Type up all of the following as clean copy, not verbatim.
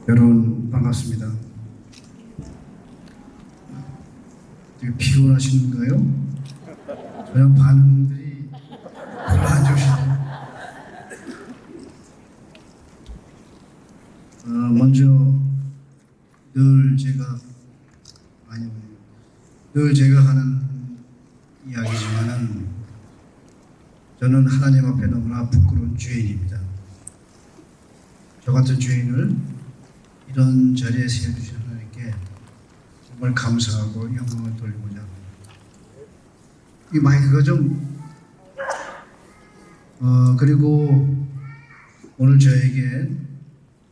여러분 반갑습니다. 되게 피곤하신가요? 전혀 반응들이 별로 안 좋으시네요. 먼저 늘 제가 하는 이야기지만은 저는 하나님 앞에 너무나 부끄러운 죄인입니다. 저 같은 죄인을 이런 자리에 세워주신 하나님께 정말 감사하고 영광을 돌리고자 합니다. 이 마이크가 좀 그리고 오늘 저에게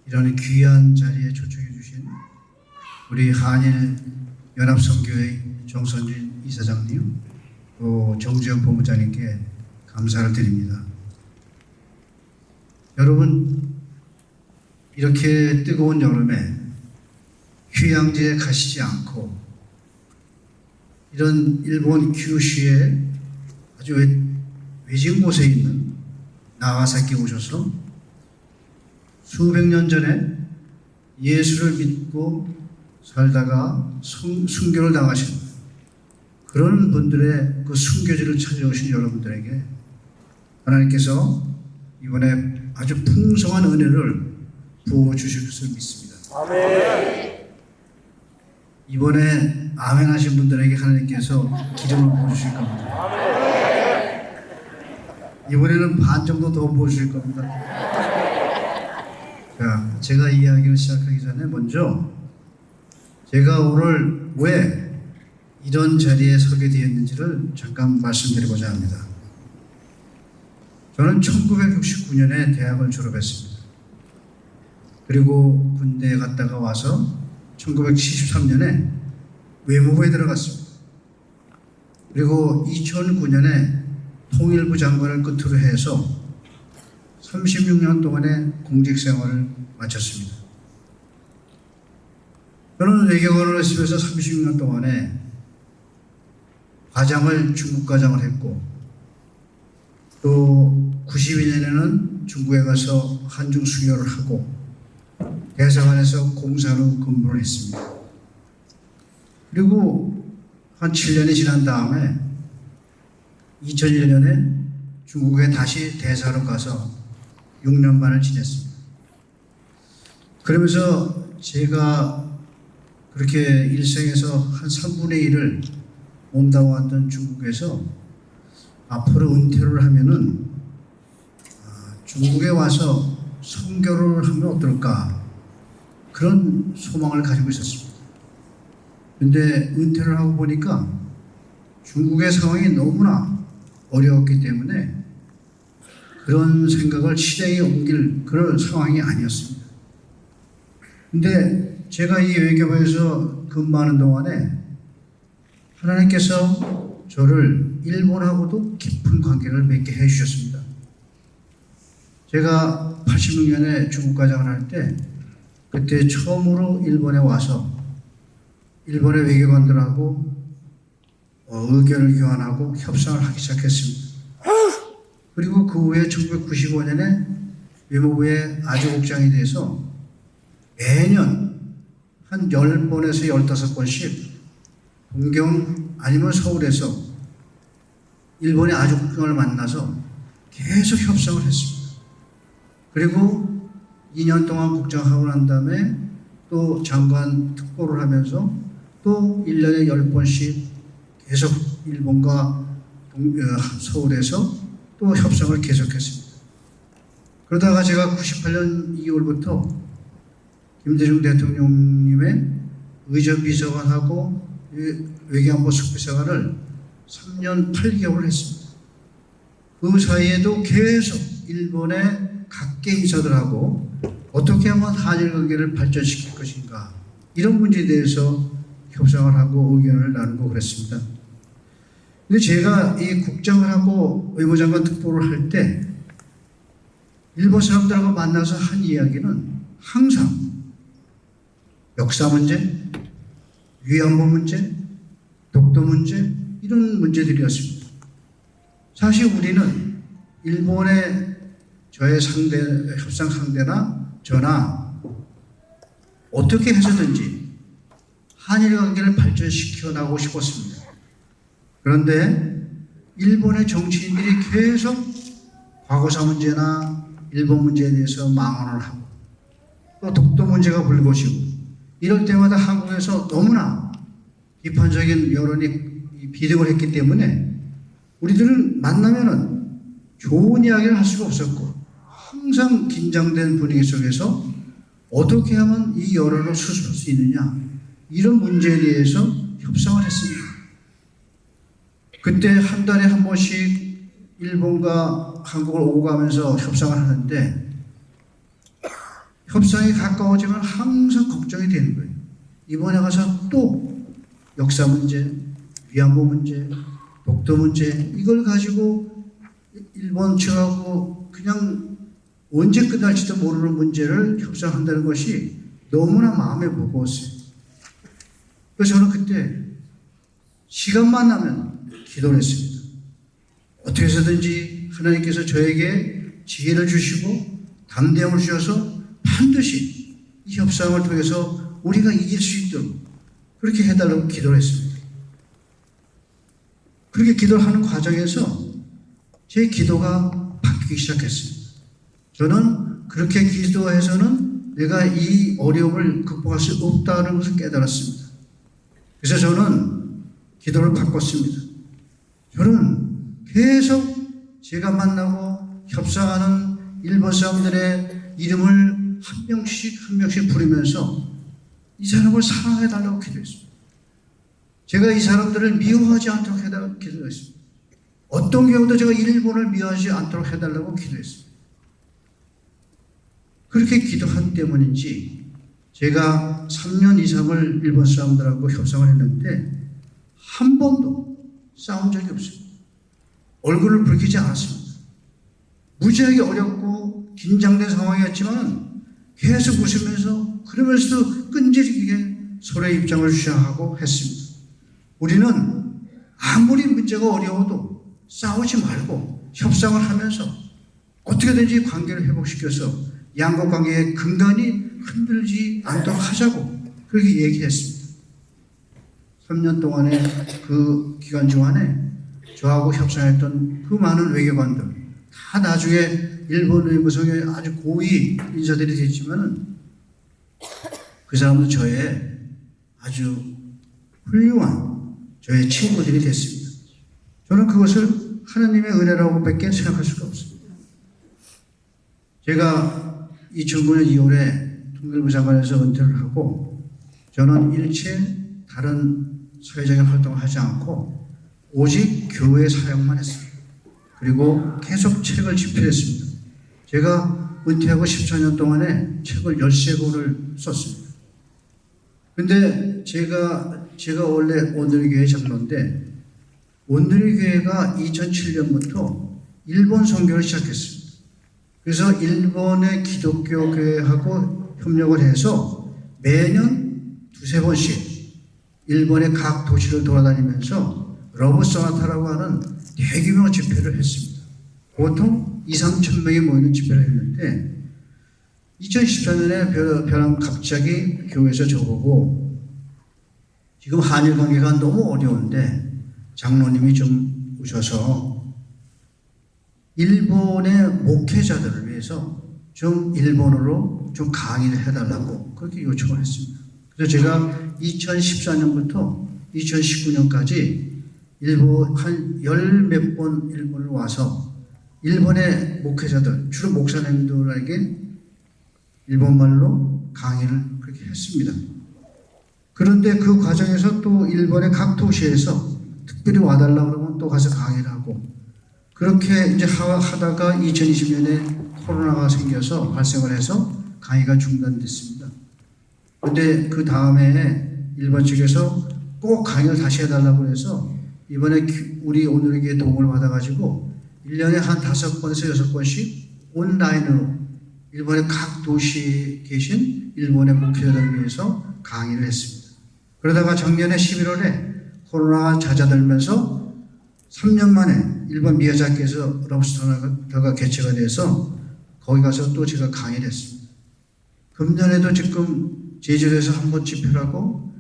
이런 귀한 자리에 초청해 주신 우리 한일 연합선교회 정선진 이사장님 또 정주영 본부장님께 감사를 드립니다. 여러분, 이렇게 뜨거운 여름에 휴양지에 가시지 않고 이런 일본 규슈의 아주 외진 곳에 있는 나가사키에 오셔서 수백 년 전에 예수를 믿고 살다가 순교를 당하신 그런 분들의 그 순교지를 찾아오신 여러분들에게 하나님께서 이번에 아주 풍성한 은혜를 부어주실 것을 믿습니다. 아멘. 이번에 아멘 하신 분들에게 하나님께서 기름을 부어주실 겁니다. 아멘. 이번에는 반 정도 더 부어주실 겁니다. 자, 제가 이야기를 시작하기 전에 먼저 제가 오늘 왜 이런 자리에 서게 되었는지를 잠깐 말씀드리고자 합니다. 저는 1969년에 대학을 졸업했습니다. 그리고 군대에 갔다가 와서 1973년에 외무부에 들어갔습니다. 그리고 2009년에 통일부 장관을 끝으로 해서 36년 동안의 공직 생활을 마쳤습니다. 저는 외교관을 했으면서 36년 동안에 과장을 중국 과장을 했고 또 92년에는 중국에 가서 한중 수교를 하고 대사관에서 공사로 근무를 했습니다. 그리고 한 7년이 지난 다음에 2001년에 중국에 다시 대사로 가서 6년 반을 지냈습니다. 그러면서 제가 그렇게 일생에서 한 3분의 1을 몸담아왔던 중국에서 앞으로 은퇴를 하면은 중국에 와서 선교를 하면 어떨까 그런 소망을 가지고 있었습니다. 근데 은퇴를 하고 보니까 중국의 상황이 너무나 어려웠기 때문에 그런 생각을 실행에 옮길 그런 상황이 아니었습니다. 근데 제가 이 외교부에서 근무하는 동안에 하나님께서 저를 일본하고도 깊은 관계를 맺게 해주셨습니다. 제가 86년에 중국 과장을 할 때 그때 처음으로 일본에 와서 일본의 외교관들하고 의견을 교환하고 협상을 하기 시작했습니다. 그리고 그 후에 1995년에 외무부의 아주국장이 돼서 매년 한 10번에서 15번씩 동경 아니면 서울에서 일본의 아주국장을 만나서 계속 협상을 했습니다. 그리고 2년 동안 국장하고 난 다음에 또 장관 특보를 하면서 또 1년에 10번씩 계속 일본과 서울에서 또 협상을 계속했습니다. 그러다가 제가 98년 2월부터 김대중 대통령님의 의전비서관하고 외교안보 숙비서관을 3년 8개월을 했습니다. 그 사이에도 계속 일본의 각계 인사들하고 어떻게 하면 한일 관계를 발전시킬 것인가 이런 문제에 대해서 협상을 하고 의견을 나누고 그랬습니다. 근데 제가 이 국장을 하고 외무장관 특보를 할 때 일본 사람들하고 만나서 한 이야기는 항상 역사 문제, 위안부 문제, 독도 문제 이런 문제들이었습니다. 사실 우리는 일본의 저의 협상 상대나 저나 어떻게 해서든지 한일 관계를 발전시켜 나가고 싶었습니다. 그런데 일본의 정치인들이 계속 과거사 문제나 일본 문제에 대해서 망언을 하고 또 독도 문제가 불거지고 이럴 때마다 한국에서 너무나 비판적인 여론이 비등을 했기 때문에 우리들은 만나면은 좋은 이야기를 할 수가 없었고 항상 긴장된 분위기 속에서 어떻게 하면 이 여론을 수습할 수 있느냐 이런 문제에 대해서 협상을 했습니다. 그때 한 달에 한 번씩 일본과 한국을 오고 가면서 협상을 하는데 협상이 가까워지면 항상 걱정이 되는 거예요. 이번에 가서 또 역사 문제, 위안부 문제, 독도 문제 이걸 가지고 일본 측하고 그냥 언제 끝날지도 모르는 문제를 협상한다는 것이 너무나 마음에 무거웠어요. 그래서 저는 그때 시간만 나면 기도를 했습니다. 어떻게 해서든지 하나님께서 저에게 지혜를 주시고 담대함을 주셔서 반드시 이 협상을 통해서 우리가 이길 수 있도록 그렇게 해달라고 기도를 했습니다. 그렇게 기도를 하는 과정에서 제 기도가 바뀌기 시작했습니다. 저는 그렇게 기도해서는 내가 이 어려움을 극복할 수 없다는 것을 깨달았습니다. 그래서 저는 기도를 바꿨습니다. 저는 계속 제가 만나고 협상하는 일본 사람들의 이름을 한 명씩 부르면서 이 사람을 사랑해달라고 기도했습니다. 제가 이 사람들을 미워하지 않도록 해달라고 기도했습니다. 어떤 경우도 제가 일본을 미워하지 않도록 해달라고 기도했습니다. 그렇게 기도한 때문인지 제가 3년 이상을 일본 사람들하고 협상을 했는데 한 번도 싸운 적이 없습니다. 얼굴을 붉히지 않았습니다. 무지하게 어렵고 긴장된 상황이었지만 계속 웃으면서 그러면서도 끈질기게 서로의 입장을 주장하고 했습니다. 우리는 아무리 문제가 어려워도 싸우지 말고 협상을 하면서 어떻게든지 관계를 회복시켜서 양국 관계의 근간이 흔들지 않도록 하자고 그렇게 얘기했습니다. 3년 동안의 그 기간 중안에 저하고 협상했던 그 많은 외교관들 다 나중에 일본 외무성에 아주 고위 인사들이 됐지만은 그 사람도 저의 아주 훌륭한 저의 친구들이 됐습니다. 저는 그것을 하나님의 은혜라고 밖에 생각할 수가 없습니다. 제가 2009년 2월에 통일부 장관에서 은퇴를 하고 저는 일체 다른 사회적인 활동을 하지 않고 오직 교회 사역만 했습니다. 그리고 계속 책을 집필했습니다. 제가 은퇴하고 14년 동안에 책을 13권을 썼습니다. 근데 제가 원래 온누리교회 장로인데 온누리교회가 2007년부터 일본 선교를 시작했습니다. 그래서 일본의 기독교 교회하고 협력을 해서 매년 두세 번씩 일본의 각 도시를 돌아다니면서 러브 소나타라고 하는 대규모 집회를 했습니다. 보통 2, 3천 명이 모이는 집회를 했는데 2014년에 벼랑 갑자기 교회에서 저보고 지금 한일 관계가 너무 어려운데 장로님이 좀 오셔서 일본의 목회자들을 위해서 좀 일본어로 좀 강의를 해달라고 그렇게 요청을 했습니다. 그래서 제가 2014년부터 2019년까지 일본 한 열 몇 번 일본을 와서 일본의 목회자들, 주로 목사님들에게 일본말로 강의를 그렇게 했습니다. 그런데 그 과정에서 또 일본의 각 도시에서 특별히 와달라고 그러면 또 가서 강의를 하고 그렇게 이제 하다가 2020년에 코로나가 생겨서 발생을 해서 강의가 중단됐습니다. 그런데 그 다음에 일본 측에서 꼭 강의를 다시 해달라고 해서 이번에 우리 온누리교회 도움을 받아가지고 1년에 한 5번에서 6번씩 온라인으로 일본의 각 도시에 계신 일본의 목회자들을 위해서 강의를 했습니다. 그러다가 작년에 11월에 코로나가 잦아들면서 3년 만에 일본 미야자키에서 러브스토나가 개최가 돼서 거기 가서 또 제가 강의를 했습니다. 금년에도 지금 제주도에서 한 번 집회하고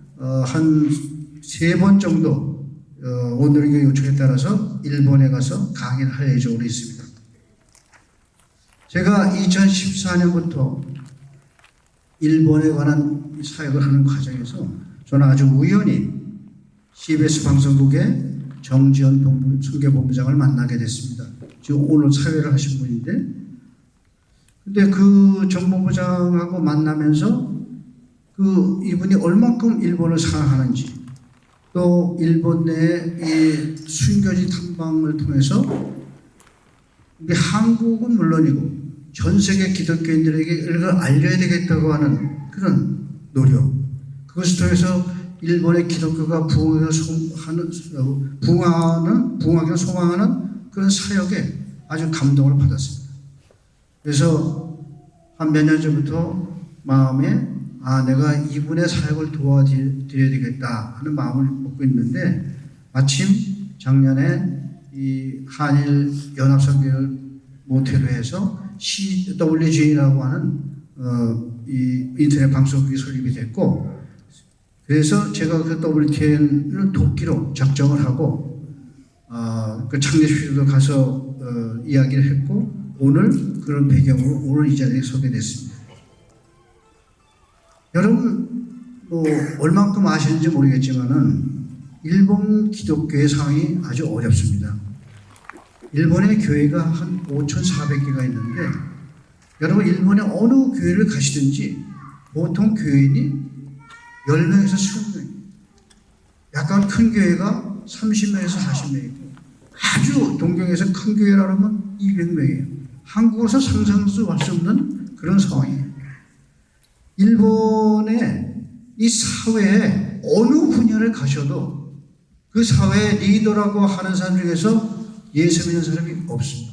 한 3번 정도 오늘의 요청에 따라서 일본에 가서 강의를 할 예정으로 있습니다. 제가 2014년부터 일본에 관한 사역을 하는 과정에서 저는 아주 우연히 CBS 방송국의 정지현 선교본부장을 만나게 됐습니다. 지금 오늘 사회를 하신 분인데, 근데 그 정본부장하고 만나면서 이분이 얼만큼 일본을 사랑하는지, 또 일본 내의 이 순교지 탐방을 통해서 우리 한국은 물론이고 전 세계 기독교인들에게 이걸 알려야 되겠다고 하는 그런 노력, 그것을 통해서 일본의 기독교가 부흥하기를 소망하는 그런 사역에 아주 감동을 받았습니다. 그래서 한 몇 년 전부터 마음에 내가 이분의 사역을 도와드려야 되겠다 하는 마음을 먹고 있는데, 마침 작년에 이 한일 연합선교를 모태로 해서 CWJ라고 하는 이 인터넷 방송국이 설립이 됐고, 그래서 제가 그 WTN을 돕기로 작정을 하고 그 창립식으로 가서 이야기를 했고, 오늘 그런 배경으로 오늘 이 자리에 서게 됐습니다. 여러분 얼만큼 아시는지 모르겠지만은 일본 기독교의 상황이 아주 어렵습니다. 일본의 교회가 한 5,400개가 있는데, 여러분 일본의 어느 교회를 가시든지 보통 교인이 10명에서 20명, 약간 큰 교회가 30명에서 40명이고, 아주 동경에서 큰 교회라 하면 200명이에요. 한국에서 상상할 수 없는 그런 상황이에요. 일본의 이 사회에 어느 분야를 가셔도 그 사회의 리더라고 하는 사람 중에서 예수 믿는 사람이 없습니다.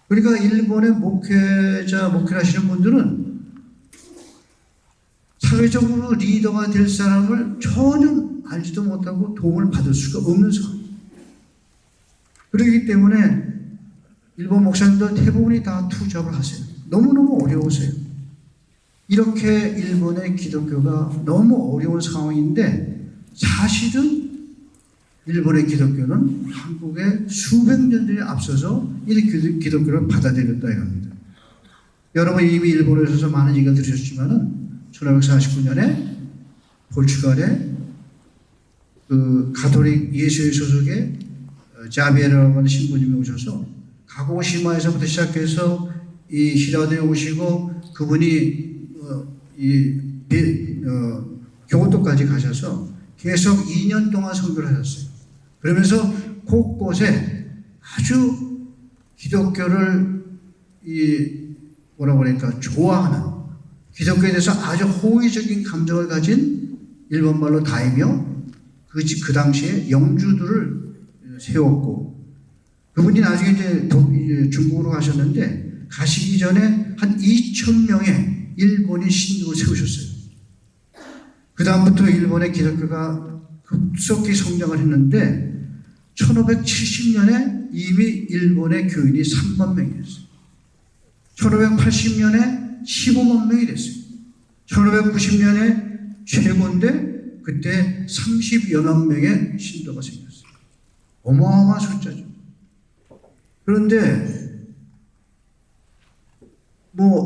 그러니까 일본의 목회를 하시는 분들은 사회적으로 리더가 될 사람을 전혀 알지도 못하고 도움을 받을 수가 없는 상황입니다. 그렇기 때문에 일본 목사님들 대부분이 다 투잡을 하세요. 너무너무 어려우세요. 이렇게 일본의 기독교가 너무 어려운 상황인데, 사실은 일본의 기독교는 한국의 수백 년들에 앞서서 이 기독교를 받아들였다 이겁니다. 여러분 이미 일본에 오셔서 많은 얘기를 들으셨지만은 1549년에 포르투갈의 그 가톨릭 예수의 소속의 자비에라고 하는 신부님이 오셔서 가고시마에서부터 시작해서 이 히라도에 오시고, 그분이 교토까지 가셔서 계속 2년 동안 선교를 하셨어요. 그러면서 곳곳에 아주 기독교를 좋아하는, 기독교에 대해서 아주 호의적인 감정을 가진 일본말로 다이며 그 당시에 영주들을 세웠고, 그분이 나중에 이제 중국으로 가셨는데, 가시기 전에 한 2,000명의 일본인 신도를 세우셨어요. 그 다음부터 일본의 기독교가 급속히 성장을 했는데 1570년에 이미 일본의 교인이 3만 명이 됐어요. 1580년에 15만 명이 됐어요. 1590년에 최고인데 그때 30여만 명의 신도가 생겼어요. 어마어마한 숫자죠. 그런데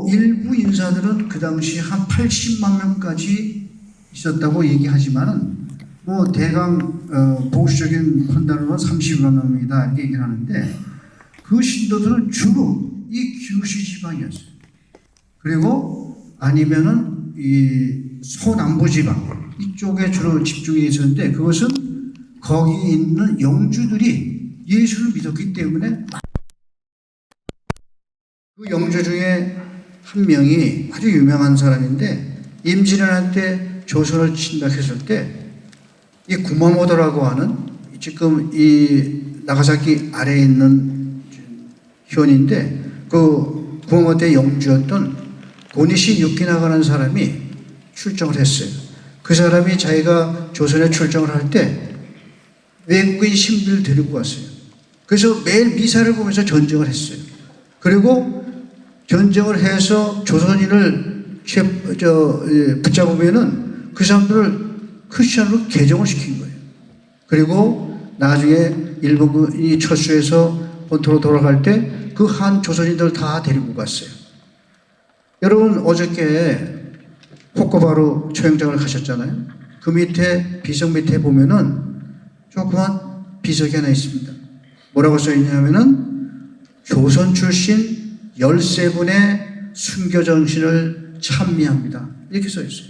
일부 인사들은 그 당시 한 80만 명까지 있었다고 얘기하지만은 대강 보수적인 판단으로는 30만 명이다 이렇게 얘기를 하는데, 그 신도들은 주로 이 규슈 지방이었어요. 그리고 아니면은 이 소남부 지방 이쪽에 주로 집중이 있었는데, 그것은 거기 있는 영주들이 예수를 믿었기 때문에 그 영주 중에 한 명이 아주 유명한 사람인데, 임진왜란때 조선을 침략했을 때 이 구마모토라고 하는 지금 이 나가사키 아래에 있는 현인데, 그 구마모토의 영주였던 고니시 유키나가라는 사람이 출정을 했어요. 그 사람이 자기가 조선에 출정을 할 때 외국인 신비를 데리고 왔어요. 그래서 매일 미사를 보면서 전쟁을 했어요. 그리고 전쟁을 해서 조선인을 붙잡으면은 그 사람들을 크리스천으로 개종을 시킨 거예요. 그리고 나중에 일본군이 철수해서 본토로 돌아갈 때 그 한 조선인들 다 데리고 갔어요. 여러분 어저께 호코바루 초영장을 가셨잖아요. 그 밑에 비석 밑에 보면은 조그만 비석이 하나 있습니다. 뭐라고 써 있냐면은 조선 출신 13분의 순교 정신을 찬미합니다. 이렇게 써 있어요.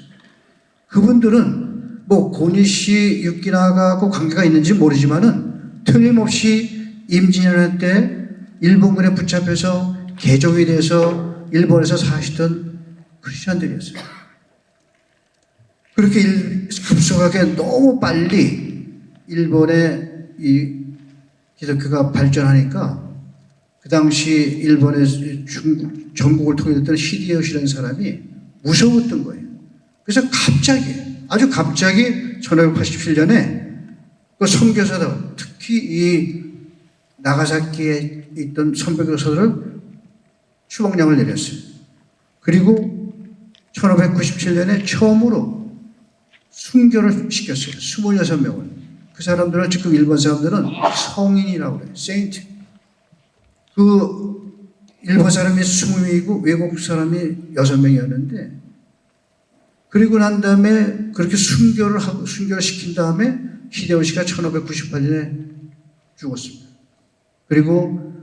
그분들은 뭐 고니시 육기나가하고 관계가 있는지 모르지만은 틀림없이 임진왜란 때 일본군에 붙잡혀서 개종이 돼서 일본에서 사시던 크리스천들이었어요. 그렇게 급속하게 너무 빨리 일본의 이 기독교가 발전하니까 그 당시 일본의 전국을 통일했던 히데요시라는 사람이 무서웠던 거예요. 그래서 아주 갑자기 1587년에 그 선교사들, 특히 이 나가사키에 있던 선교사들을 추방령을 내렸어요. 그리고 1597년에 처음으로 순교를 시켰어요. 26명을. 그 사람들은 지금 일본 사람들은 성인이라고 그래요. 세인트. 그 일본 사람이 20명이고 외국 사람이 6명이었는데 그리고 난 다음에 그렇게 순교를 시킨 다음에 히데요시가 1598년에 죽었습니다. 그리고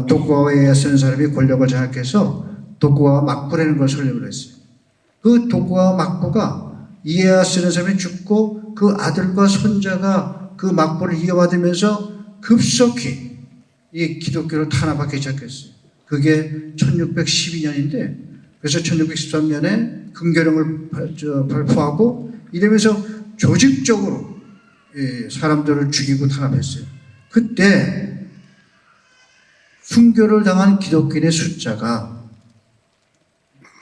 도쿠가와 이에야스라는 사람이 권력을 장악해서 도쿠가와 막부라는 걸 설립을 했어요. 그 도쿠가와 막부가 이에야스라는 사람이 죽고 그 아들과 손자가 그 막부를 이어받으면서 급속히 이 기독교를 탄압하기 시작했어요. 그게 1612년인데 그래서 1613년에 금교령을 발표하고 이러면서 조직적으로 사람들을 죽이고 탄압했어요. 그때 순교를 당한 기독교인의 숫자가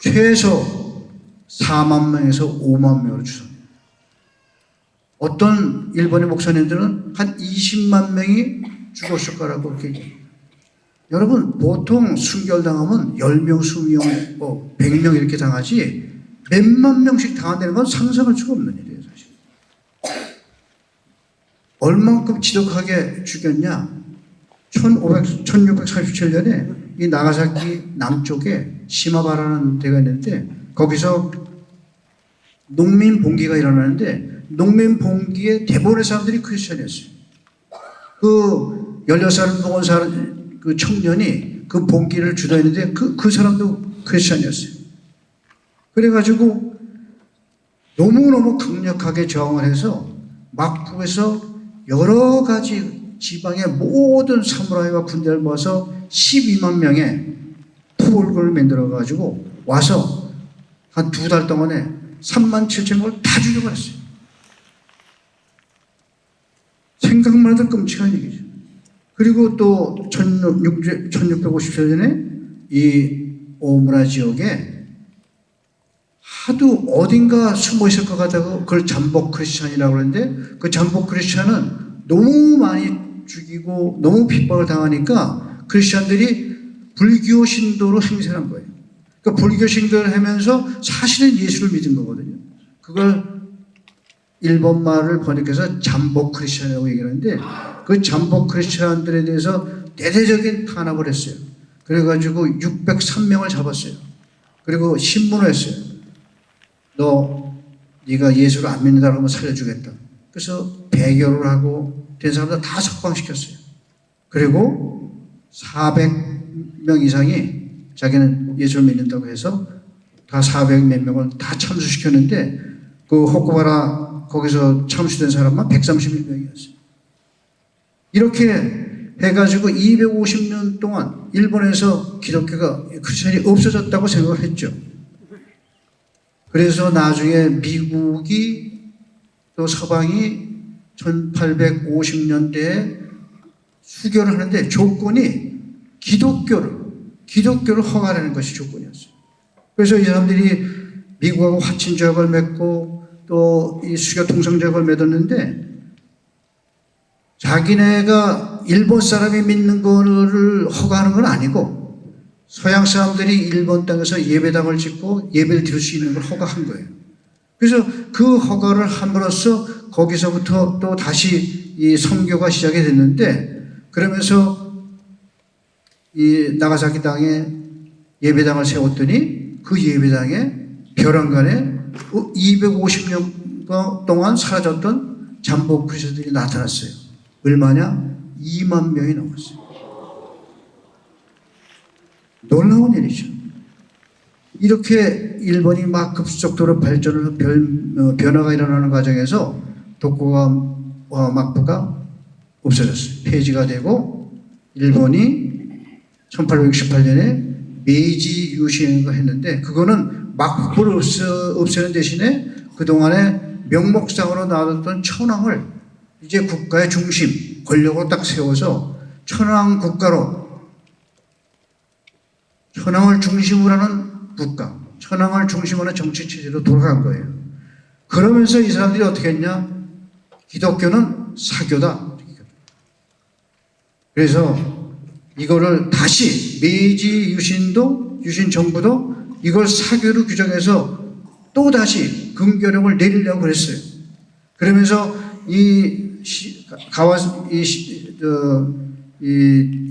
최소 4만 명에서 5만 명으로 추정합니다. 어떤 일본의 목사님들은 한 20만 명이 죽었을 거라고 그렇게 얘기합니다. 여러분 보통 순교를 당하면 10명, 20명, 100명 이렇게 당하지 몇만 명씩 당한다는 건 상상할 수가 없는 일이에요. 사실. 얼만큼 지독하게 죽였냐. 1647년에 이 나가사키 남쪽에 시마바라는 데가 있는데 거기서 농민 봉기가 일어나는데 농민 봉기의 대부분의 사람들이 크리스천이었어요. 그 16살 먹은 사람, 그 청년이 그 봉기를 주도했는데 그 사람도 크리스천이었어요. 그래가지고 너무너무 강력하게 저항을 해서 막부에서 여러 가지 지방의 모든 사무라이와 군대를 모아서 12만 명의 포골을 만들어가지고 와서 한 2달 동안에 3만 7천 명을 다 죽여버렸어요. 생각만 해도 끔찍한 얘기죠. 그리고 또 1657년에 이 오무라 지역에 하도 어딘가 숨어 있을 것 같다고 그걸 잠복 크리스찬이라고 그러는데 그 잠복 크리스찬은 너무 많이 죽이고 너무 핍박을 당하니까 크리스찬들이 불교 신도로 행세한 거예요. 그러니까 불교 신도를 하면서 사실은 예수를 믿은 거거든요. 그걸 일본 말을 번역해서 잠복 크리스찬이라고 얘기하는데 그 잠복 크리스찬들에 대해서 대대적인 탄압을 했어요. 그래가지고 603명을 잡았어요. 그리고 신문을 했어요. 네가 예수를 안 믿는다고 하면 살려주겠다. 그래서 배교를 하고 된 사람들 다 석방시켰어요. 그리고 400명 이상이 자기는 예수를 믿는다고 해서 다 400몇 명을 다 참수시켰는데 그 호쿠바라 거기서 참수된 사람만 131명이었어요. 이렇게 해가지고 250년 동안 일본에서 기독교가 크리스천이 없어졌다고 생각을 했죠. 그래서 나중에 미국이 또 서방이 1850년대에 수교를 하는데 조건이 기독교를 허가하는 것이 조건이었어요. 그래서 이 사람들이 미국하고 화친조약을 맺고 또 이 수교 통상조약을 맺었는데 자기네가 일본 사람이 믿는 거를 허가하는 건 아니고 서양 사람들이 일본 땅에서 예배당을 짓고 예배를 드릴 수 있는 걸 허가한 거예요. 그래서 그 허가를 함으로써 거기서부터 또 다시 이 선교가 시작이 됐는데, 그러면서 이 나가사키 땅에 예배당을 세웠더니 그 예배당에 벼랑간에 250년 동안 사라졌던 잠복 그리스도들이 나타났어요. 얼마냐? 2만 명이 넘었어요. 놀라운 일이죠. 이렇게 일본이 막 급속도로 발전을 변화가 일어나는 과정에서 도쿠가와 막부가 없어졌어요. 폐지가 되고 일본이 1868년에 메이지 유신을 했는데, 그거는 막부를 없애는 대신에 그동안에 명목상으로 나왔던 천황을 이제 국가의 중심, 권력으로 딱 세워서 천황 국가로, 천황을 중심으로 하는 국가, 천황을 중심으로 하는 정치 체제로 돌아간 거예요. 그러면서 이 사람들이 어떻게 했냐? 기독교는 사교다. 그래서 이거를 다시 메이지 유신 정부도 이걸 사교로 규정해서 또 다시 금교령을 내리려고 그랬어요. 그러면서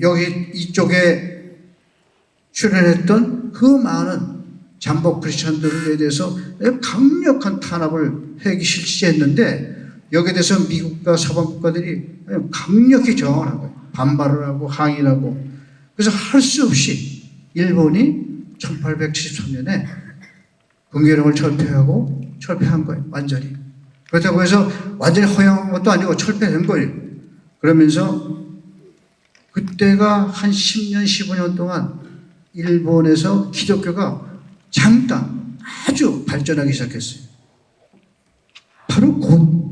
여기 이쪽에 출연했던 그 많은 잠복 크리스천들에 대해서 강력한 탄압을 실시했는데, 여기에 대해서 미국과 서방 국가들이 강력히 저항을 한 거예요. 반발을 하고 항의를 하고. 그래서 할 수 없이 일본이 1873년에 금교령을 철폐한 거예요. 완전히. 그렇다고 해서 완전히 허용한 것도 아니고 철폐된 거예요. 그러면서 그때가 한 10년, 15년 동안 일본에서 기독교가 잠깐 아주 발전하기 시작했어요. 바로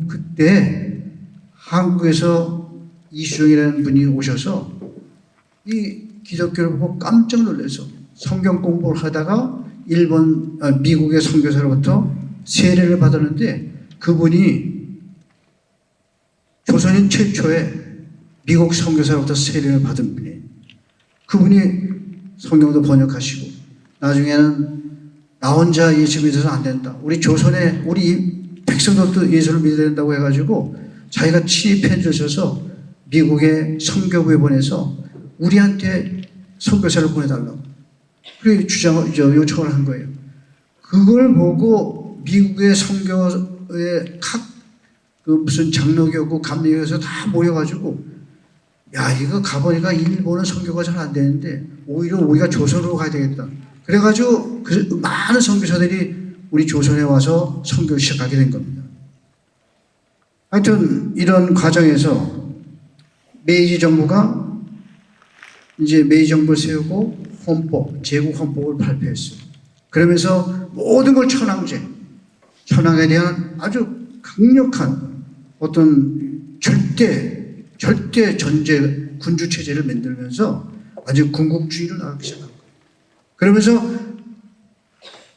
그때 한국에서 이수정이라는 분이 오셔서 이 기독교를 보고 깜짝 놀라서 성경 공부를 하다가 미국의 선교사로부터 세례를 받았는데, 그분이 조선인 최초의 미국 선교사로부터 세례를 받은 분이에요. 그분이 성경도 번역하시고, 나중에는 나 혼자 예수 믿어서 안 된다, 우리 조선의 우리 백성들도 예수를 믿어야 된다고 해가지고 자기가 친히 편지를 써서 미국의 선교부에 보내서 우리한테 선교사를 보내달라고 그렇게 요청을 한 거예요. 그걸 보고 미국의 선교의 무슨 장로교고 감리교에서 다 모여가지고, 야, 이거 가보니까 일본은 선교가 잘 안 되는데 오히려 우리가 조선으로 가야 되겠다. 그래가지고 많은 선교사들이 우리 조선에 와서 선교를 시작하게 된 겁니다. 하여튼 이런 과정에서 메이지 정부가 이제 메이지 정부를 세우고 제국 헌법을 발표했어요. 그러면서 모든 걸 천황에 대한 아주 강력한 어떤 절대 전제 군주 체제를 만들면서 아주 군국주의를 나가기 시작한 거예요. 그러면서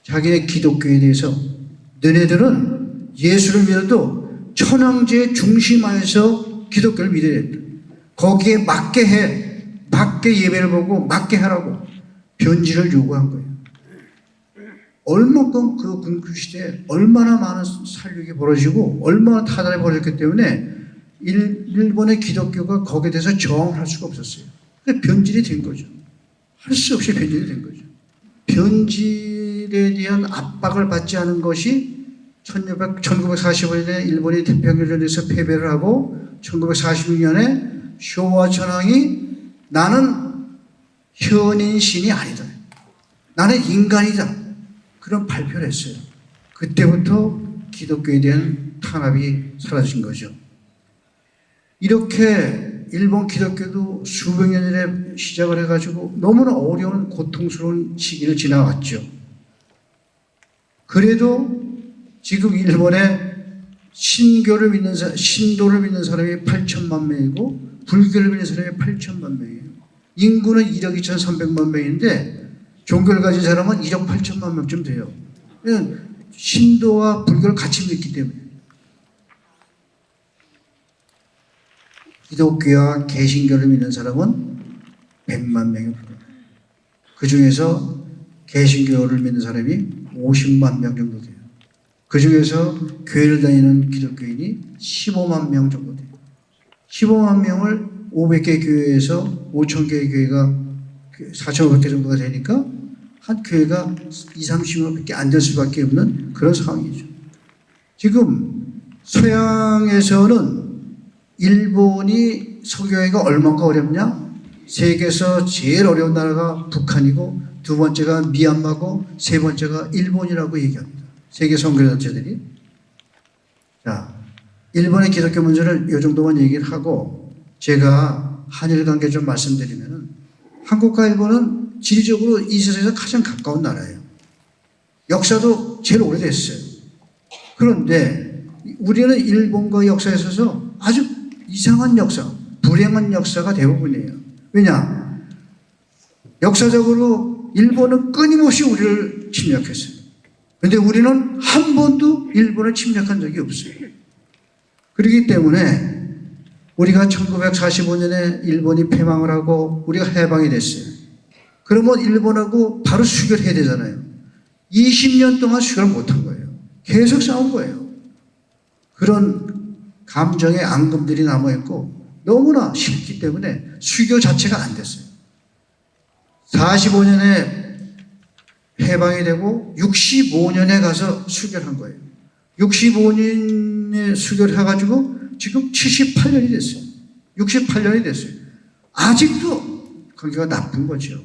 자기네 기독교에 대해서 너네들은 예수를 믿어도 천황제의 중심하에서 기독교를 믿어야 된다. 거기에 맞게 예배를 보고 맞게 하라고 변질을 요구한 거예요. 얼마큼 그 군국시대에 얼마나 많은 살육이 벌어지고 얼마나 타달이 벌어졌기 때문에 일본의 기독교가 거기에 대해서 저항할 수가 없었어요. 그래서 변질이 된 거죠. 할 수 없이 변질이 된 거죠. 변질에 대한 압박을 받지 않은 것이 1945년에 일본이 태평양전에서 패배를 하고 1946년에 쇼와 천황이 나는 현인신이 아니다, 나는 인간이다, 그런 발표를 했어요. 그때부터 기독교에 대한 탄압이 사라진 거죠. 이렇게 일본 기독교도 수백 년 전에 시작을 해가지고 너무나 어려운 고통스러운 시기를 지나왔죠. 그래도 지금 일본에 신도를 믿는 사람이 8천만 명이고 불교를 믿는 사람이 8천만 명이에요. 인구는 1억 2,300만 명인데 종교를 가진 사람은 1억 8천만 명쯤 돼요. 신도와 불교를 같이 믿기 때문에. 기독교와 개신교를 믿는 사람은 100만 명이 불어요. 그 중에서 개신교를 믿는 사람이 50만 명 정도 돼요. 그 중에서 교회를 다니는 기독교인이 15만 명 정도 돼요. 15만 명을 500개 교회에서 5,000개의 교회가 4,500개 정도가 되니까 한 교회가 20-30명밖에 안 될 수밖에 없는 그런 상황이죠. 지금 서양에서는 일본이 석유하기가 얼마나 어렵냐? 세계에서 제일 어려운 나라가 북한이고 두 번째가 미얀마고 세 번째가 일본이라고 얘기합니다. 세계 선교단체들이. 자, 일본의 기독교 문제를 이 정도만 얘기를 하고 제가 한일 관계 좀 말씀드리면은 한국과 일본은 지리적으로 이 세상에서 가장 가까운 나라예요. 역사도 제일 오래됐어요. 그런데 우리는 일본과 역사에 있어서 아주 이상한 역사, 불행한 역사가 대부분이에요. 왜냐? 역사적으로 일본은 끊임없이 우리를 침략했어요. 그런데 우리는 한 번도 일본을 침략한 적이 없어요. 그렇기 때문에 우리가 1945년에 일본이 패망을 하고 우리가 해방이 됐어요. 그러면 일본하고 바로 수교를 해야 되잖아요. 20년 동안 수교를 못한 거예요. 계속 싸운 거예요. 그런 감정의 앙금들이 남아있고 너무나 싫기 때문에 수교 자체가 안 됐어요. 45년에 해방이 되고 65년에 가서 수교를 한 거예요. 65년에 수교를 해가지고 지금 78년이 됐어요. 68년이 됐어요. 아직도 관계가 나쁜 거죠.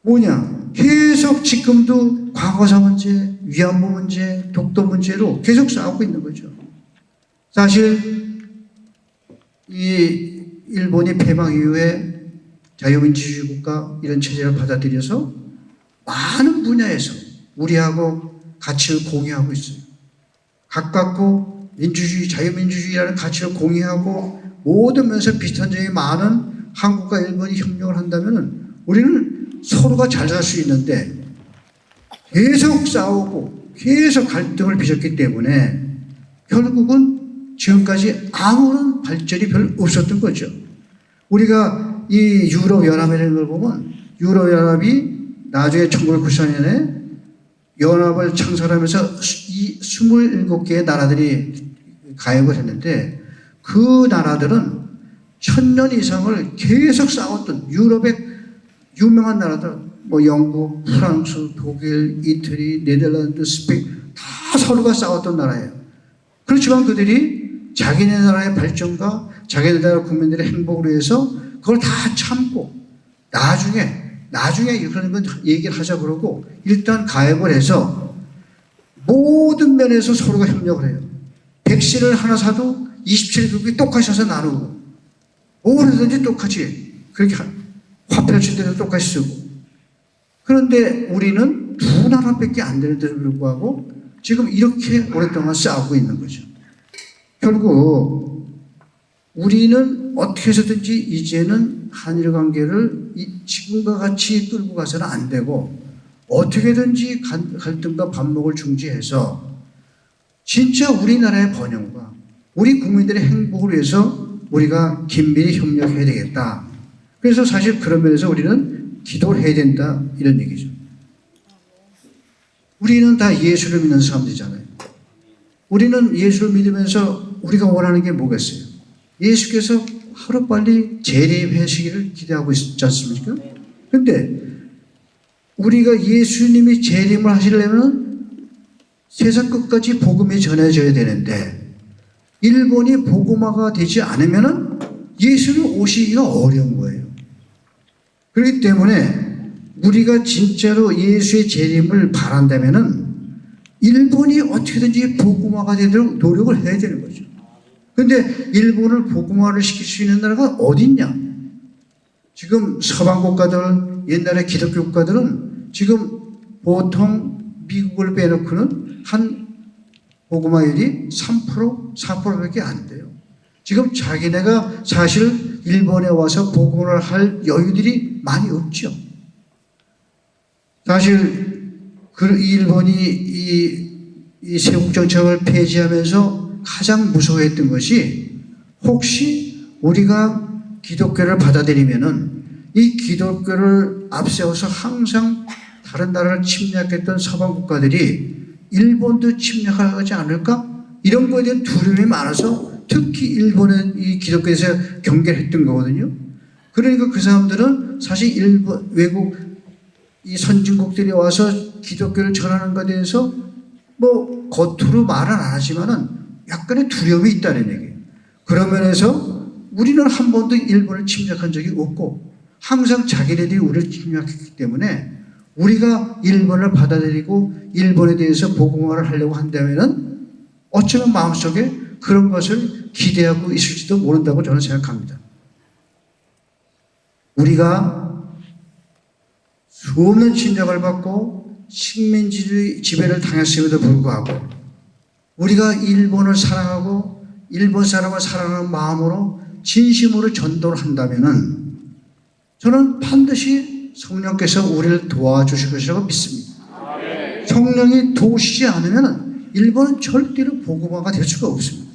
뭐냐? 계속 지금도 과거사 문제, 위안부 문제, 독도 문제로 계속 싸우고 있는 거죠. 사실 이 일본이 패망 이후에 자유민주주의 국가 이런 체제를 받아들여서 많은 분야에서 우리하고 가치를 공유하고 있어요. 가깝고 민주주의, 자유민주주의라는 가치를 공유하고 모든 면에서 비슷한 점이 많은 한국과 일본이 협력을 한다면 우리는 서로가 잘 살 수 있는데 계속 싸우고 계속 갈등을 빚었기 때문에 결국은 지금까지 아무런 발전이 별로 없었던 거죠. 우리가 이 유럽연합이라는 걸 보면 유럽연합이 나중에 1994년에 연합을 창설하면서 이 27개의 나라들이 가입을 했는데 그 나라들은 1000년 이상을 계속 싸웠던 유럽의 유명한 나라들, 뭐 영국, 프랑스, 독일, 이태리, 네덜란드, 스페인 다 서로가 싸웠던 나라예요. 그렇지만 그들이 자기네 나라의 발전과 자기네 나라 국민들의 행복을 위해서 그걸 다 참고 나중에 그런 건 얘기를 하자 그러고 일단 가입을 해서 모든 면에서 서로가 협력을 해요. 백신을 하나 사도 27개국이 똑같이 사서 나누고 뭐든지 똑같이 그렇게 화폐를 칠 때도 똑같이 쓰고. 그런데 우리는 두 나라밖에 안 되는데도 불구하고 지금 이렇게 오랫동안 싸우고 있는 거죠. 결국 우리는 어떻게 해서든지 이제는 한일 관계를 지금과 같이 끌고 가서는 안 되고 어떻게든지 갈등과 반목을 중지해서 진짜 우리나라의 번영과 우리 국민들의 행복을 위해서 우리가 긴밀히 협력해야 되겠다. 그래서 사실 그런 면에서 우리는 기도를 해야 된다 이런 얘기죠. 우리는 다 예수를 믿는 사람들이잖아요. 우리는 예수를 믿으면서 우리가 원하는 게 뭐겠어요? 예수께서 하루빨리 재림하시기를 기대하고 있지 않습니까? 근데 우리가 예수님이 재림을 하시려면 세상 끝까지 복음이 전해져야 되는데 일본이 복음화가 되지 않으면 예수는 오시기가 어려운 거예요. 그렇기 때문에 우리가 진짜로 예수의 재림을 바란다면은 일본이 어떻게든지 복음화가 되도록 노력을 해야 되는 거죠. 그런데 일본을 복음화를 시킬 수 있는 나라가 어디 있냐? 지금 서방 국가들, 옛날의 기독교 국가들은 지금 보통 미국을 빼놓고는 한 복음화율이 3%, 4%밖에 안 돼요. 지금 자기네가 사실 일본에 와서 복음을 할 여유들이 많이 없죠. 사실 그 일본이 이 세국 정책을 폐지하면서 가장 무서워했던 것이 혹시 우리가 기독교를 받아들이면은 이 기독교를 앞세워서 항상 다른 나라를 침략했던 서방 국가들이 일본도 침략하지 않을까? 이런 거에 대한 두려움이 많아서 특히 일본은 이 기독교에서 경계를 했던 거거든요. 그러니까 그 사람들은 사실 일본, 외국 이 선진국들이 와서 기독교를 전하는 것에 대해서 뭐 겉으로 말은 안 하지만은 약간의 두려움이 있다는 얘기예요. 그런 면에서 우리는 한 번도 일본을 침략한 적이 없고 항상 자기네들이 우리를 침략했기 때문에 우리가 일본을 받아들이고 일본에 대해서 복음화를 하려고 한다면은 어쩌면 마음속에 그런 것을 기대하고 있을지도 모른다고 저는 생각합니다. 우리가 수없는 침략을 받고 식민지 지배를 당했음에도 불구하고 우리가 일본을 사랑하고 일본 사람을 사랑하는 마음으로 진심으로 전도를 한다면은 저는 반드시 성령께서 우리를 도와주실 것이라고 믿습니다. 성령이 도우시지 않으면 일본은 절대로 복음화가 될 수가 없습니다.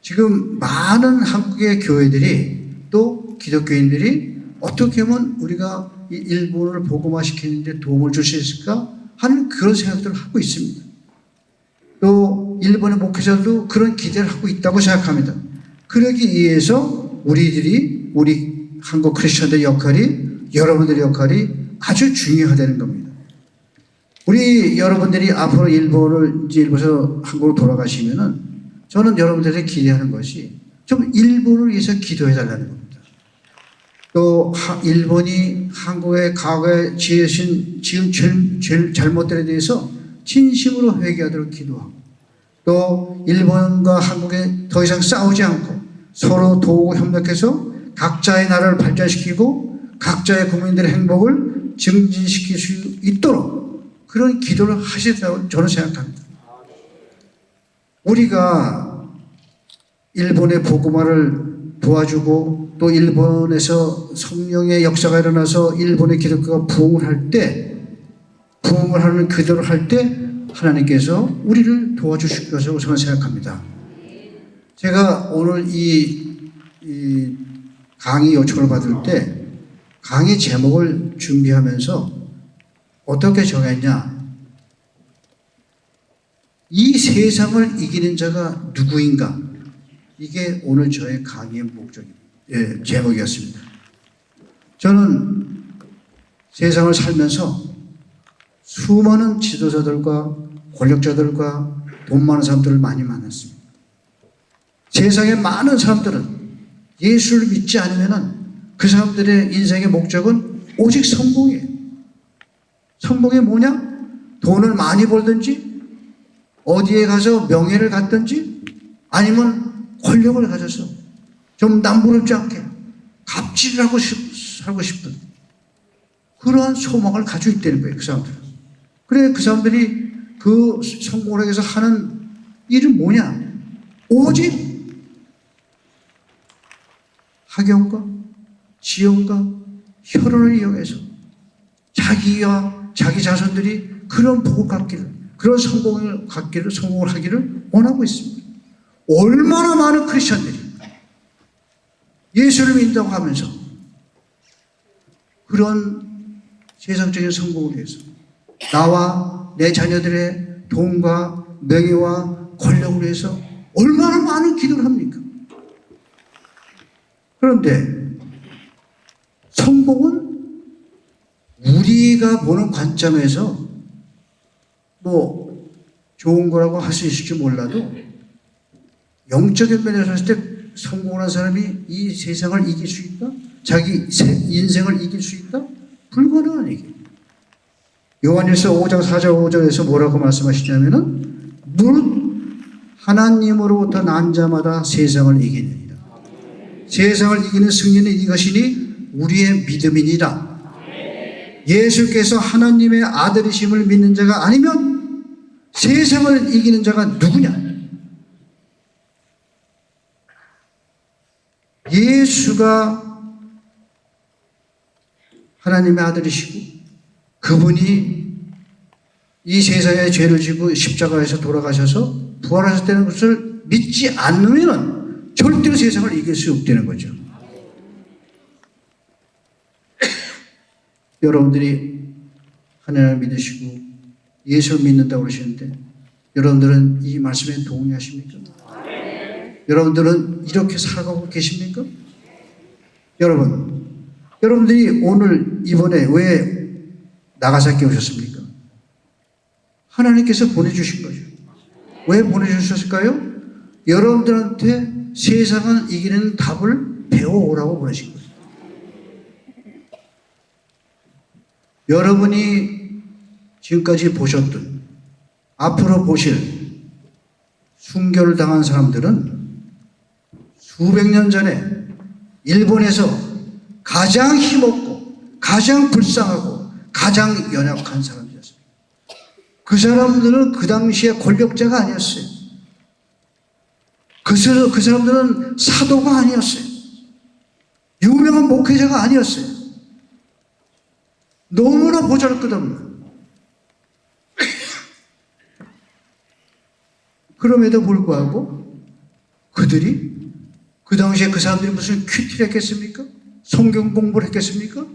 지금 많은 한국의 교회들이 또 기독교인들이 어떻게 하면 우리가 이 일본을 복음화시키는데 도움을 줄 수 있을까 하는 그런 생각들을 하고 있습니다. 또 일본의 목회자들도 그런 기대를 하고 있다고 생각합니다. 그러기 위해서 우리 한국 크리스천들의 역할이 여러분들의 역할이 아주 중요하다는 겁니다. 우리 여러분들이 앞으로 일본에서 한국으로 돌아가시면은 저는 여러분들에게 기대하는 것이 좀 일본을 위해서 기도해 달라는 겁니다. 또 일본이 한국의 과거에 지은 잘못들에 대해서 진심으로 회개하도록 기도하고 또 일본과 한국에 더 이상 싸우지 않고 서로 도우고 협력해서 각자의 나라를 발전시키고 각자의 국민들의 행복을 증진시킬 수 있도록 그런 기도를 하시라고 저는 생각합니다. 우리가 일본의 복음화를 도와주고 또 일본에서 성령의 역사가 일어나서 일본의 기독교가 부흥을 하는 기도를 할 때 하나님께서 우리를 도와주실 것이라고 저는 생각합니다. 제가 오늘 이 강의 요청을 받을 때 강의 제목을 준비하면서 어떻게 정했냐? 이 세상을 이기는 자가 누구인가? 이게 오늘 저의 강의의 제목이었습니다. 저는 세상을 살면서 수많은 지도자들과 권력자들과 돈 많은 사람들을 많이 만났습니다. 세상의 많은 사람들은 예수를 믿지 않으면 그 사람들의 인생의 목적은 오직 성공이에요. 성공이 뭐냐? 돈을 많이 벌든지 어디에 가서 명예를 갖든지 아니면 권력을 가져서 좀 남부럽지 않게 갑질을 하고 살고 싶은 그러한 소망을 가지고 있다는 거예요. 그 사람들은. 그래 그 사람들이 그 성공을 하기 위해서 하는 일은 뭐냐? 오직 학연과 지연과 혈연을 이용해서 자기와 자기 자손들이 그런 복을 갖기를 그런 성공을 하기를 원하고 있습니다. 얼마나 많은 크리스천들이 예수를 믿는다고 하면서 그런 세상적인 성공을 위해서 나와 내 자녀들의 돈과 명예와 권력을 위해서 얼마나 많은 기도를 합니까? 그런데 성공은 우리가 보는 관점에서 뭐 좋은 거라고 할 수 있을지 몰라도 영적인 면에서 봤을 때 성공한 사람이 이 세상을 이길 수 있다? 자기 인생을 이길 수 있다? 불가능한 얘기예요. 요한일서 5장 4절 5절에서 뭐라고 말씀하시냐면은 무릇 하나님으로부터 난 자마다 세상을 이기느니라. 세상을 이기는 승리는 이것이니 우리의 믿음이니라. 예수께서 하나님의 아들이심을 믿는 자가 아니면 세상을 이기는 자가 누구냐? 예수가 하나님의 아들이시고 그분이 이 세상의 죄를 지고 십자가에서 돌아가셔서 부활하셨다는 것을 믿지 않으면 절대로 세상을 이길 수 없다는 거죠. 여러분들이 하나님을 믿으시고 예수를 믿는다고 그러시는데 여러분들은 이 말씀에 동의하십니까? 여러분들은 이렇게 살아가고 계십니까? 여러분들이 오늘 이번에 왜 나가사키 오셨습니까? 하나님께서 보내주신 거죠. 왜 보내주셨을까요? 여러분들한테 세상을 이기는 답을 배워오라고 보내신 거예요. 여러분이 지금까지 보셨던 앞으로 보실 순교를 당한 사람들은 수백 년 전에 일본에서 가장 힘없고 가장 불쌍하고 가장 연약한 사람들이었어요. 그 사람들은 그 당시에 권력자가 아니었어요. 그 사람들은 사도가 아니었어요. 유명한 목회자가 아니었어요. 너무나 보잘것없는. 그럼에도 불구하고 그들이 그 당시에 그 사람들이 무슨 큐티를 했겠습니까? 성경 공부를 했겠습니까?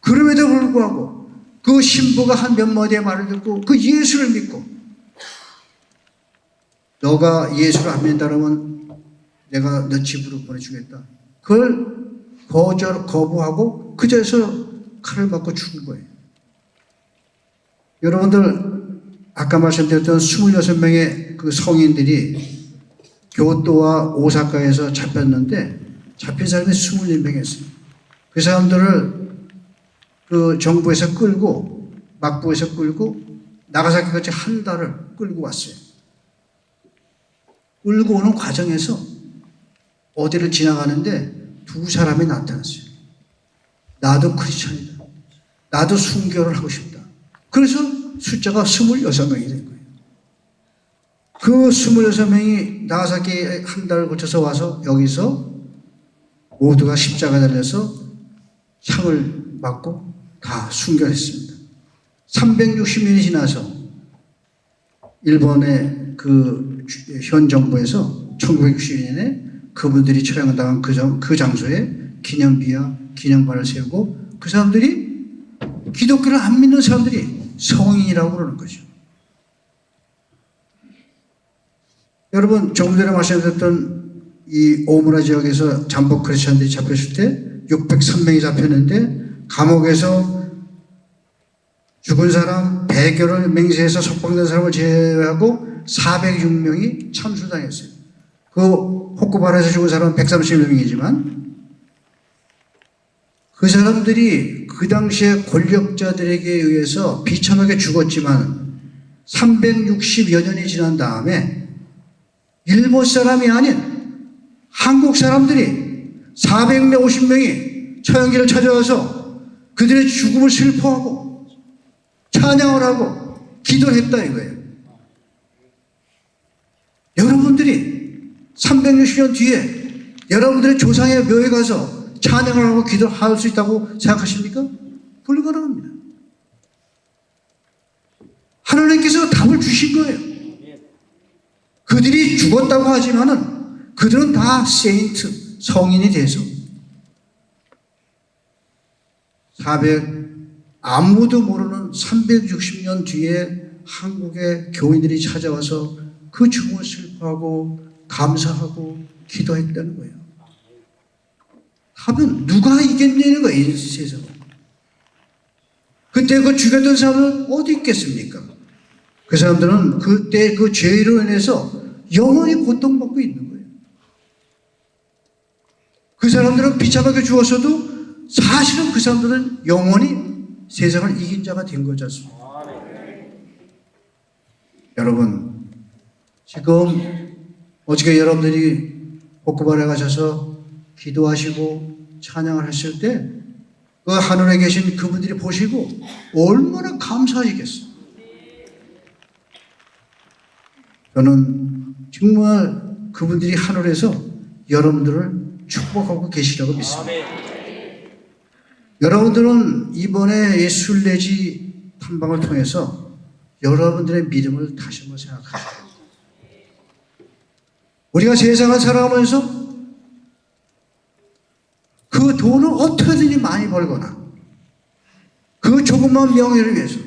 그럼에도 불구하고 그 신부가 한 몇 마디의 말을 듣고 그 예수를 믿고 너가 예수를 안 믿는다면 내가 너 집으로 보내주겠다. 그걸 거부하고 그 자리에서 칼을 맞고 죽은 거예요. 여러분들 아까 말씀드렸던 26명의 그 성인들이 교토와 오사카에서 잡혔는데 잡힌 사람이 24명이었어요. 그 사람들을 그 정부에서 끌고 막부에서 끌고 나가사키까지 한 달을 끌고 왔어요. 끌고 오는 과정에서 어디를 지나가는데 두 사람이 나타났어요. 나도 크리스천이다. 나도 순교를 하고 싶다. 그래서 숫자가 26명이 된 거예요. 그 26명이 나가사키에 한 달을 거쳐서 와서 여기서 모두가 십자가 달려서 향을 맞고 다 순교했습니다. 360년이 지나서 일본의 그 현 정부에서 1960년에 그분들이 처형당한 그 장소에 기념비와 기념관을 세우고 그 사람들이 기독교를 안 믿는 사람들이 성인이라고 그러는 거죠. 여러분 조금 전에 말씀드렸던 이 오무라 지역에서 잠복 크리스천들이 잡혔을 때 603명이 잡혔는데 감옥에서 죽은 사람 100여를 맹세해서 석방된 사람을 제외하고 406명이 참수당했어요. 그 호쿠바라에서 죽은 사람은 130명이지만 그 사람들이 그 당시에 권력자들에게 의해서 비참하게 죽었지만 360여 년이 지난 다음에 일본 사람이 아닌 한국 사람들이 450명이 처형기를 찾아와서 그들의 죽음을 슬퍼하고 찬양을 하고 기도를 했다 이거예요. 여러분들이 360년 뒤에 여러분들의 조상의 묘에 가서 찬양을 하고 기도할 수 있다고 생각하십니까? 불가능합니다. 하나님께서 답을 주신 거예요. 그들이 죽었다고 하지만은 그들은 다 세인트, 성인이 돼서 아무도 모르는 360년 뒤에 한국의 교인들이 찾아와서 그 죽음을 슬퍼하고 감사하고 기도했다는 거예요. 답은 누가 이겼냐는 거예요, 이 세상은. 그때 그 죽였던 사람은 어디 있겠습니까? 그 사람들은 그때 그 죄로 인해서 영원히 고통받고 있는 거예요. 그 사람들은 비참하게 죽었어도 사실은 그 사람들은 영원히 세상을 이긴 자가 된 거지 않습니까? 여러분, 지금 어저께 여러분들이 호쿠바라에 가셔서 기도하시고 찬양을 했을 때 그 하늘에 계신 그분들이 보시고 얼마나 감사하시겠어요. 저는 정말 그분들이 하늘에서 여러분들을 축복하고 계시라고 믿습니다. 여러분들은 이번에 이 순례지 탐방을 통해서 여러분들의 믿음을 다시 한번 생각하세요. 우리가 세상을 살아가면서 그 돈을 어떻게든지 많이 벌거나 그 조그만 명예를 위해서,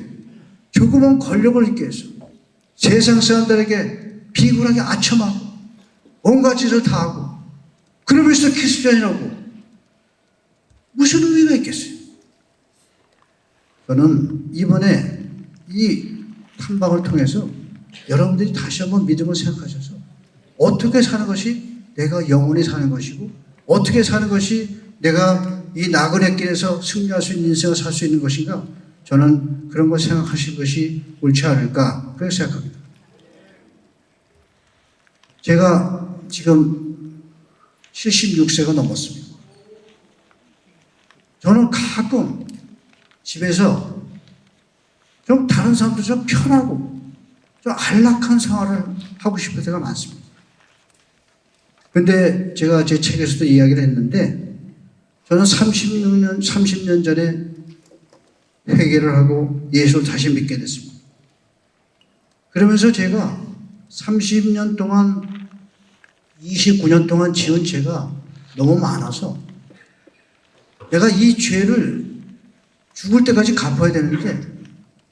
조그만 권력을 얻기 위해서 세상 사람들에게 비굴하게 아첨하고 온갖 짓을 다 하고 그러면서 기술자이라고 무슨 의미가 있겠어요? 저는 이번에 이 탐방을 통해서 여러분들이 다시 한번 믿음을 생각하셔서 어떻게 사는 것이 내가 영원히 사는 것이고 어떻게 사는 것이 내가 이 나그네 길에서 승리할 수 있는 인생을 살 수 있는 것인가, 저는 그런 걸 생각하신 것이 옳지 않을까 그렇게 생각합니다. 제가 지금 76세가 넘었습니다. 저는 가끔 집에서 좀 다른 사람들처럼 편하고 좀 안락한 생활을 하고 싶을 때가 많습니다. 근데 제가 제 책에서도 이야기를 했는데 저는 30년 전에 회개를 하고 예수를 다시 믿게 됐습니다. 그러면서 제가 30년 동안 29년 동안 지은 죄가 너무 많아서 내가 이 죄를 죽을 때까지 갚아야 되는데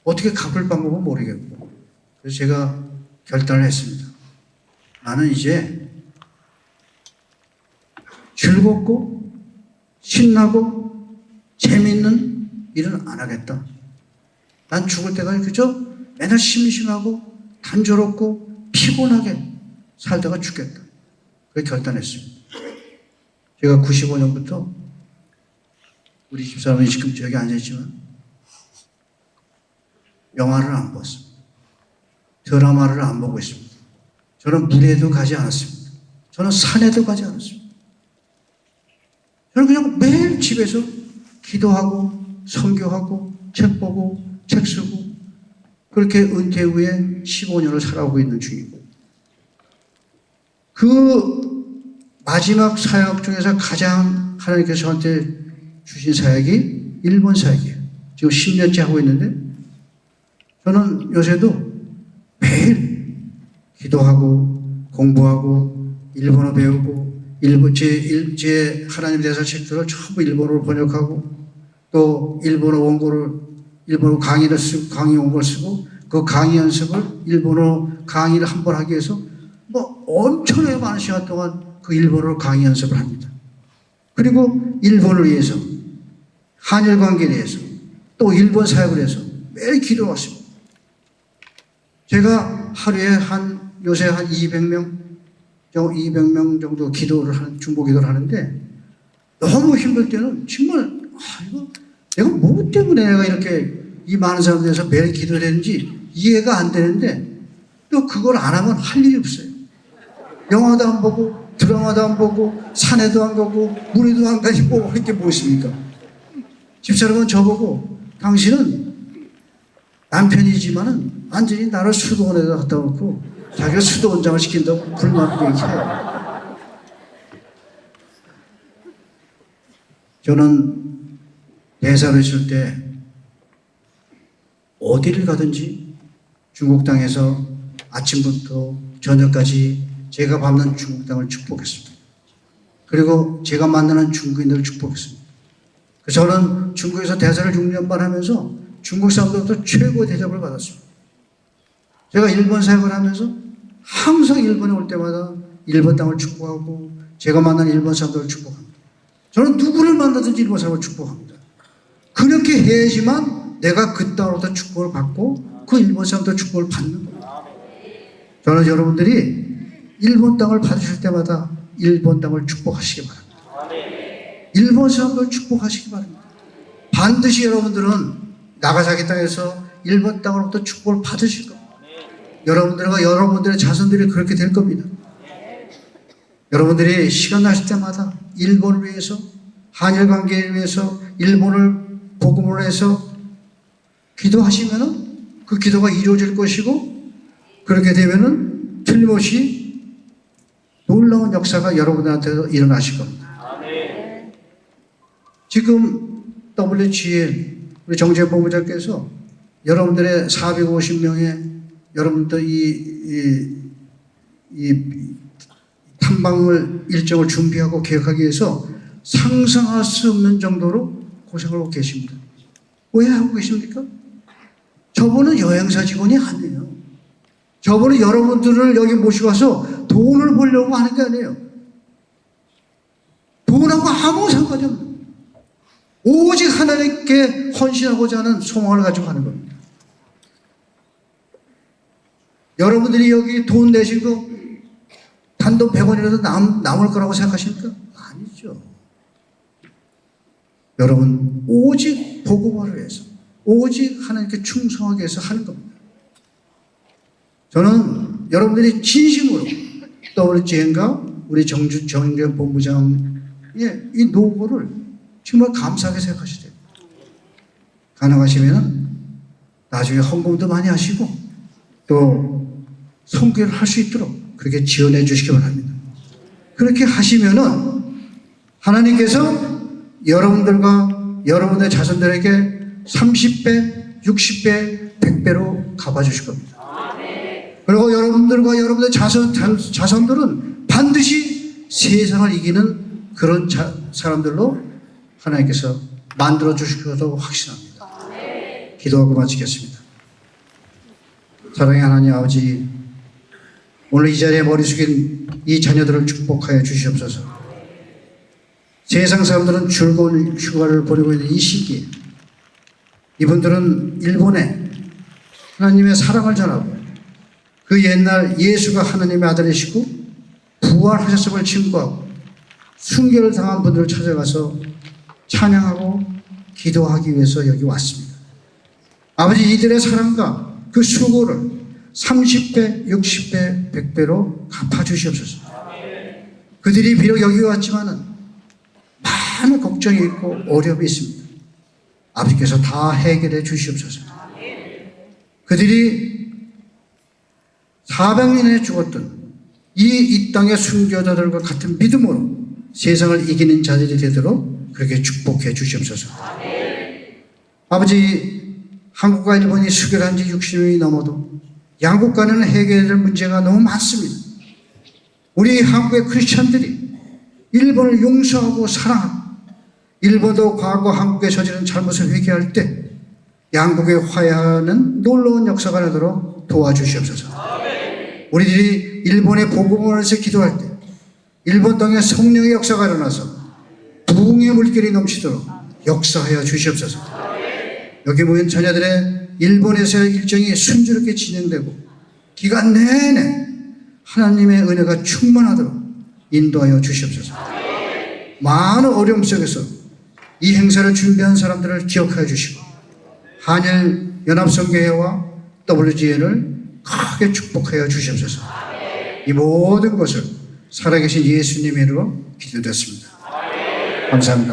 어떻게 갚을 방법은 모르겠고, 그래서 제가 결단을 했습니다. 나는 이제 즐겁고 신나고 재밌는 일은 안 하겠다. 난 죽을 때까지 그저 맨날 심심하고 단조롭고 피곤하게 살다가 죽겠다. 그렇게 결단했습니다. 제가 95년부터 우리 집사람이 지금 저기 앉아있지만 영화를 안 봤습니다. 드라마를 안 보고 있습니다. 저는 물에도 가지 않았습니다. 저는 산에도 가지 않았습니다. 저는 그냥 매일 집에서 기도하고 선교하고 책 보고 책 쓰고 그렇게 은퇴 후에 15년을 살아오고 있는 중이고, 그 마지막 사역 중에서 가장 하나님께서 저한테 주신 사역이 일본 사역이에요. 지금 10년째 하고 있는데 저는 요새도 매일 기도하고 공부하고 일본어 배우고 제 하나님 대사 책들을 전부 일본어로 번역하고 또 일본어 원고를 일본어 강의 원고를 쓰고 그 강의 연습을 일본어 강의를 한 번 하기 위해서 뭐 엄청나게 많은 시간 동안 그 일본어로 강의 연습을 합니다. 그리고 일본을 위해서, 한일 관계를 위해서, 또 일본 사역을 위해서 매일 기도했습니다. 제가 하루에 요새 한 200명 정도 중보 기도를 하는데 너무 힘들 때는 정말 이거 내가 뭐 때문에 내가 이렇게 이 많은 사람들에서 매일 기도를 했는지 이해가 안 되는데 또 그걸 안 하면 할 일이 없어요. 영화도 안 보고 드라마도 안 보고 산에도 안 가고 물에도 안 가고 이게 무엇입니까? 집사람은 저보고 당신은 남편이지만은 완전히 나를 수도원에다 갖다 놓고 자기가 수도원장을 시킨다고 불만 얘기해요. 저는 대사를 있을 때 어디를 가든지 중국 땅에서 아침부터 저녁까지 제가 밟는 중국 땅을 축복했습니다. 그리고 제가 만나는 중국인들을 축복했습니다. 그래서 저는 중국에서 대사를 6년반 하면서 중국 사람들부터 최고의 대접을 받았습니다. 제가 일본 사역을 하면서 항상 일본에 올 때마다 일본 땅을 축복하고 제가 만나는 일본 사람들을 축복합니다. 저는 누구를 만나든지 일본 사람을 축복합니다. 그렇게 해야지만 내가 그 땅으로부터 축복을 받고 그 일본 사람들 축복을 받는 겁니다. 저는 여러분들이 일본 땅을 받으실 때마다 일본 땅을 축복하시기 바랍니다. 일본 사람들 축복하시기 바랍니다. 반드시 여러분들은 나가사키 땅에서 일본 땅으로부터 축복을 받으실 겁니다. 여러분들과 여러분들의 자손들이 그렇게 될 겁니다. 여러분들이 시간 나실 때마다 일본을 위해서, 한일 관계를 위해서, 일본을 복음을 해서 기도하시면은 그 기도가 이루어질 것이고, 그렇게 되면은 틀림없이 놀라운 역사가 여러분들한테도 일어나실 겁니다. 지금 WGL 우리 정재 본부장께서 여러분들의 450명의 여러분들 이 탐방을 일정을 준비하고 계획하기 위해서 상상할 수 없는 정도로 고생을 하고 계십니다. 왜 하고 계십니까? 저분은 여행사 직원이 아니에요. 저분은 여러분들을 여기 모시고 와서 돈을 벌려고 하는 게 아니에요. 돈하고 아무 상관이 없는, 오직 하나님께 헌신하고자 하는 소망을 가지고 하는 겁니다. 여러분들이 여기 돈 내시고 단돈 100원이라도 남을 거라고 생각하십니까? 아니죠. 여러분, 오직 복음을 위해서, 오직 하나님께 충성하기 위해서 하는 겁니다. 저는 여러분들이 진심으로 WGN과 우리 정주현 본부장의 이 노고를 정말 감사하게 생각하셔야 돼요. 가능하시면 나중에 헌금도 많이 하시고 또 선교를 할 수 있도록 그렇게 지원해 주시기 바랍니다. 그렇게 하시면은 하나님께서 여러분들과 여러분의 자손들에게 30배, 60배, 100배로 갚아주실 겁니다. 그리고 여러분들과 여러분의 자손들은 반드시 세상을 이기는 그런 사람들로 하나님께서 만들어 주실 것으로 확신합니다. 기도하고 마치겠습니다. 사랑의 하나님 아버지, 오늘 이 자리에 머리 숙인 이 자녀들을 축복하여 주시옵소서. 세상 사람들은 즐거운 휴가를 보내고 있는 이 시기에 이분들은 일본에 하나님의 사랑을 전하고 그 옛날 예수가 하나님의 아들이시고 부활하셨음을 증거하고 순교를 당한 분들을 찾아가서 찬양하고 기도하기 위해서 여기 왔습니다. 아버지, 이들의 사랑과 그 수고를 30배, 60배, 100배로 갚아주시옵소서. 그들이 비록 여기 왔지만은 많은 걱정이 있고 어려움이 있습니다. 아버지께서 다 해결해 주시옵소서. 그들이 400년에 죽었던 이 땅의 순교자들과 같은 믿음으로 세상을 이기는 자들이 되도록 그렇게 축복해 주시옵소서. 아버지, 한국과 일본이 수교한 지 60년이 넘어도 양국 간에는 해결될 문제가 너무 많습니다. 우리 한국의 크리스찬들이 일본을 용서하고 사랑하고 일본도 과거 한국에 저지른 잘못을 회개할 때 양국의 화해하는 놀라운 역사가 나도록 도와주시옵소서. 우리들이 일본의 복음을 위해서 기도할 때 일본 땅에 성령의 역사가 일어나서 부흥의 물결이 넘치도록 역사하여 주시옵소서. 여기 모인 자녀들의 일본에서의 일정이 순조롭게 진행되고 기간 내내 하나님의 은혜가 충만하도록 인도하여 주시옵소서. 많은 어려움 속에서 이 행사를 준비한 사람들을 기억하여 주시고 한일 연합성교회와 WGN을 크게 축복하여 주시옵소서. 이 모든 것을 살아계신 예수님의 이름으로 기도드렸습니다. 감사합니다.